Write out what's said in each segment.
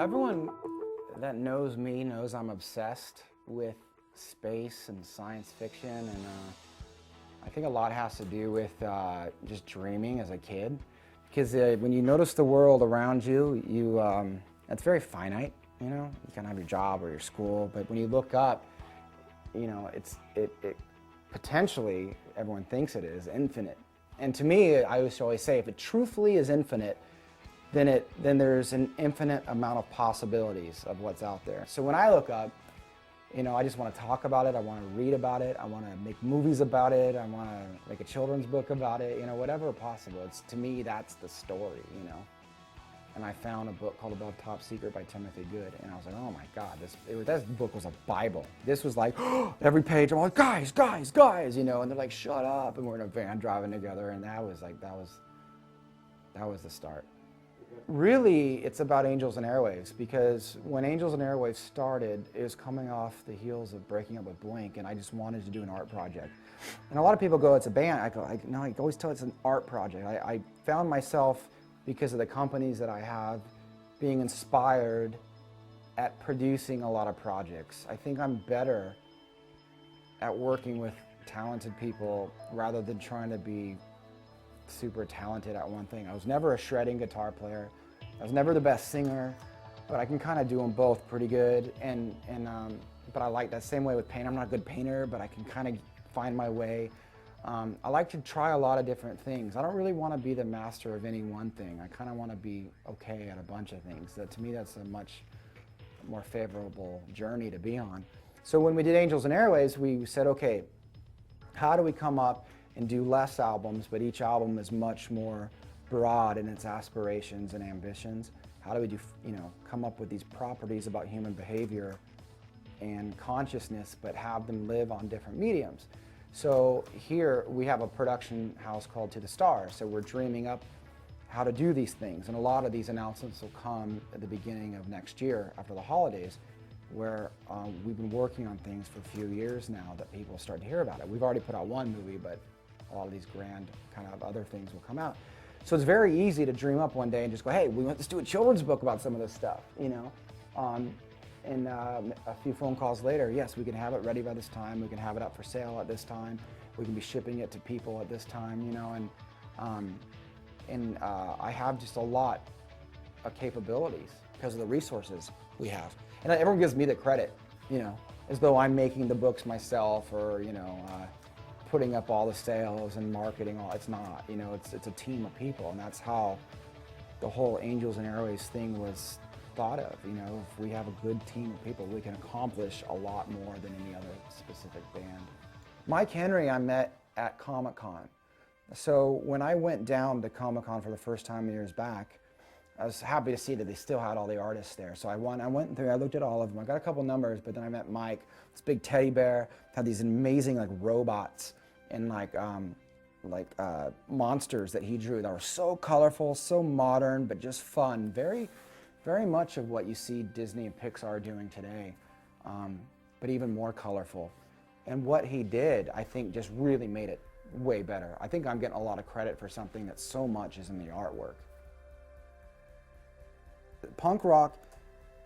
Everyone that knows me knows I'm obsessed with space and science fiction, and I think a lot has to do with just dreaming as a kid. Because when you notice the world around you, it's very finite. You know, you can have your job or your school, but when you look up, you know, it potentially, everyone thinks it is infinite. And to me, I used to always say, if it truthfully is infinite, then there's an infinite amount of possibilities of what's out there. So when I look up, you know, I just want to talk about it, I want to read about it, I want to make movies about it, I want to make a children's book about it, you know, whatever possible. To me, that's the story, you know. And I found a book called Above Top Secret by Timothy Good, and I was like, oh my God, this book was a Bible. This was like, every page, I'm like, guys, you know, and they're like, shut up, and we're in a van driving together, and that was the start. Really, it's about Angels and Airwaves, because when Angels and Airwaves started, it was coming off the heels of breaking up with Blink, and I just wanted to do an art project. And a lot of people go, it's a band. I go, no, I always tell it's an art project. I found myself, because of the companies that I have, being inspired at producing a lot of projects. I think I'm better at working with talented people rather than trying to be super talented at one thing. I was never a shredding guitar player. I was never the best singer, but I can kind of do them both pretty good. But I like that same way with paint. I'm not a good painter, but I can kind of find my way. I like to try a lot of different things. I don't really want to be the master of any one thing. I kind of want to be okay at a bunch of things. To me, that's a much more favorable journey to be on. So when we did Angels and Airwaves, we said, okay, how do we come up and do less albums, but each album is much more broad in its aspirations and ambitions? How do we come up with these properties about human behavior and consciousness, but have them live on different mediums? So here we have a production house called To the Stars. So we're dreaming up how to do these things. And a lot of these announcements will come at the beginning of next year after the holidays, where we've been working on things for a few years now that people start to hear about it. We've already put out one movie, but a lot of these grand kind of other things will come out. So it's very easy to dream up one day and just go, hey, let's do a children's book about some of this stuff, you know? And a few phone calls later, yes, we can have it ready by this time, we can have it up for sale at this time, we can be shipping it to people at this time, you know, and I have just a lot of capabilities because of the resources we have. And everyone gives me the credit, you know, as though I'm making the books myself or, you know, putting up all the sales and marketing. It's not, you know, it's a team of people, and that's how the whole Angels and Airwaves thing was thought of. You know, if we have a good team of people, we can accomplish a lot more than any other specific band. Mike Henry I met at Comic-Con. So when I went down to Comic-Con for the first time years back, I was happy to see that they still had all the artists there. So I went through, I looked at all of them. I got a couple numbers, but then I met Mike, this big teddy bear, had these amazing like robots and monsters that he drew that were so colorful, so modern, but just fun. Very, very much of what you see Disney and Pixar doing today, but even more colorful. And what he did, I think, just really made it way better. I think I'm getting a lot of credit for something that so much is in the artwork. Punk rock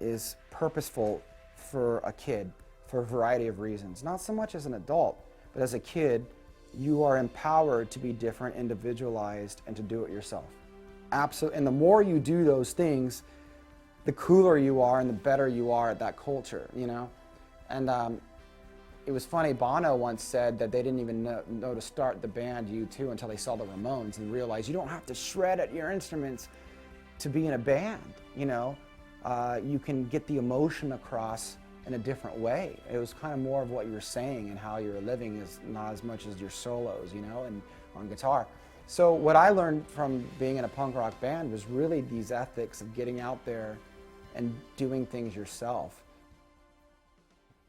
is purposeful for a kid for a variety of reasons. Not so much as an adult, but as a kid, you are empowered to be different, individualized, and to do it yourself. Absolutely. And the more you do those things, the cooler you are and the better you are at that culture, you know? And it was funny, Bono once said that they didn't even know to start the band U2 until they saw the Ramones and realized you don't have to shred at your instruments to be in a band, you know? You can get the emotion across in a different way. It was kind of more of what you were saying and how you were living, is not as much as your solos, you know, and on guitar. So what I learned from being in a punk rock band was really these ethics of getting out there and doing things yourself.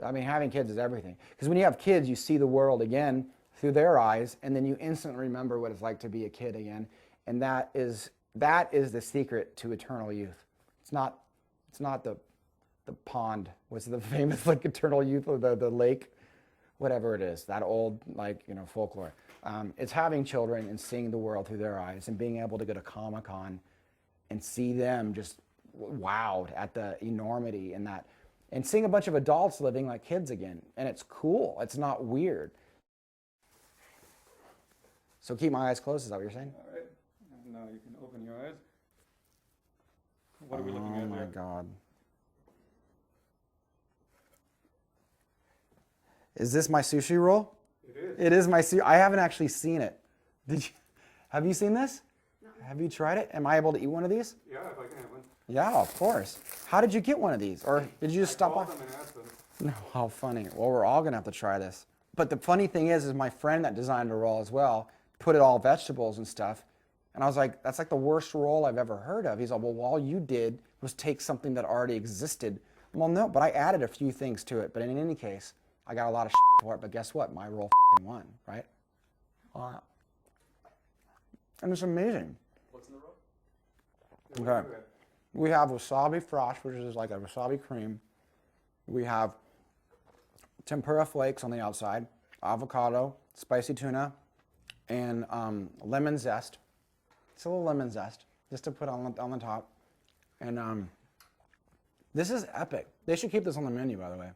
I mean, having kids is everything. Because when you have kids, you see the world again through their eyes, and then you instantly remember what it's like to be a kid again. And that is the secret to eternal youth. It's not the pond, what's the famous like eternal youth, or the lake, whatever it is, that old folklore. It's having children and seeing the world through their eyes and being able to go to Comic-Con and see them just wowed at the enormity in that. And seeing a bunch of adults living like kids again. And it's cool. It's not weird. So keep my eyes closed, is that what you're saying? All right. And now you can open your eyes. What are we looking at Oh my here? God. Is this my sushi roll? It is. It is my sushi. I haven't actually seen it. Did you? Have you seen this? No. Have you tried it? Am I able to eat one of these? Yeah, if I can have one. Yeah, of course. How did you get one of these? Or did you just stop by? I called them and asked them. No, how funny. Well, we're all gonna have to try this. But the funny thing is my friend that designed a roll as well, put it all vegetables and stuff. And I was like, that's like the worst roll I've ever heard of. He's like, well, all you did was take something that already existed. Well, no, but I added a few things to it. But in any case, I got a lot of for it. But guess what? My roll won, right? And it's amazing. What's in the roll? Okay. We have wasabi frosh, which is like a wasabi cream. We have tempura flakes on the outside, avocado, spicy tuna, and lemon zest. It's a little lemon zest, just to put on the top. And this is epic. They should keep this on the menu, by the way.